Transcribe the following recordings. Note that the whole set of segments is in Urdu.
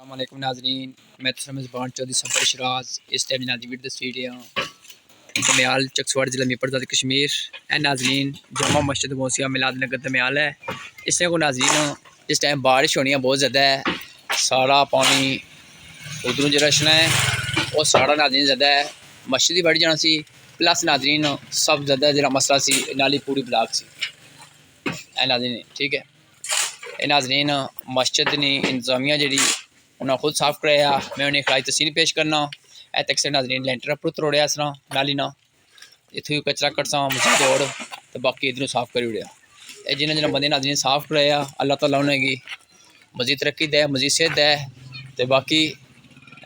السلام علیکم ناظرین، میں میزبان چودھری صبر شراز اس ٹائم ناظرین ویڈیو اسٹوڈیو دمیال چکسواڑ ضلع میپر ذات کشمیر۔ اے ناظرین، جامع مسجد غوثیہ میلاد نگر دمیال ہے۔ اس نے کو ناظرین اس ٹائم بارش ہونی ہے بہت زیادہ ہے، سارا پانی ادھروں جو رشنا ہے وہ سارا ناظرین زیادہ ہے، مسجد ہی بڑھ جانا سی پلس ناظرین سب زیادہ جڑا مسئلہ سی نالی پوری بلاک سی۔ اے ناظرین ٹھیک ہے، اے ناظرین مسجد نے انتظامیہ جڑی انہاں خود صاف کرایا، میں انہیں خراج تحسین پیش کرنا۔ اے تک سے ناظرین لینٹر اپر تروڑیا اسنا نالی نا اتھوں کچرا کٹساں مسجد توڑ تو باقی ادھروں صاف کری اڑیا۔ اے جنہاں بندے ناظرین صاف کرایا، اللہ تعالیٰ انہیں کی مزید ترقی دے، مزید صحت دے، تو باقی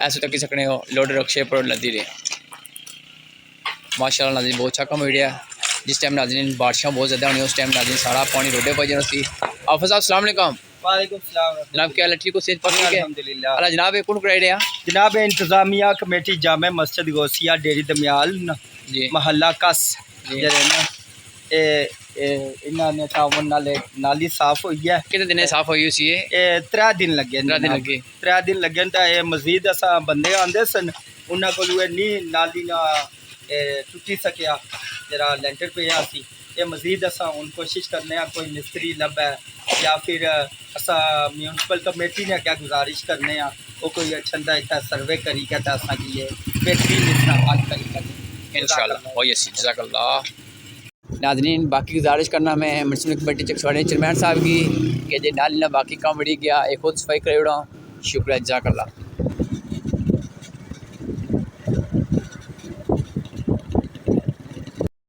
ایسے تک سکنے ہو لوڈ رکشے پر لدی رہے۔ ماشاء اللہ ناظرین بہت اچھا کام ویڈیا، جس ٹائم ناظرین بارشاں بہت زیادہ ہونی اس ٹائم ناظرین سارا پانی روڈے پہ جانا سی۔ حافظ صاحب السلام علیکم۔ وعلیکم السلام جناب کیا حال ہے؟ ٹھیک ہو؟ صحت پاک ٹھیک ہے؟ الحمدللہ۔ اللہ جناب کون کرائی رہے ہیں؟ جناب انتظامیہ کمیٹی جامع مسجد غوثیہ ڈیری دمیال جی محلہ کس جی جڑے نا انہاں نے تعاون نال نالی صاف ہوئی ہے۔ کتنے دن صاف ہوئی اسی ہے؟ 3 دن لگے 3 دن لگے 3 دن لگے تے مزید اساں بندے آندے سن انہاں کولوں نہیں نالی نہ ٹوٹی سکیا جڑا لینٹر پیا سی۔ یہ مزید اساں ہن کوشش کرنے ہیں کوئی مستری لبے یا پھر اساں میونسپل کمیٹی نے کیا گزارش کرنے ہیں وہ کوئی اچھا اتنا سروے کری کے تے اساں کی بہترین اس طرح حل کری کے انشاءاللہ ہوئی اسی۔ جزاک اللہ۔ ناظرین باقی گزارش کرنا میں میونسپل کمیٹی چکسواڑ چیئرمین صاحب کی کہ جی نالی نہ باقی کام بڑھی گیا ایک خود صفائی کرائی اڑا، شکریہ جزاک اللہ۔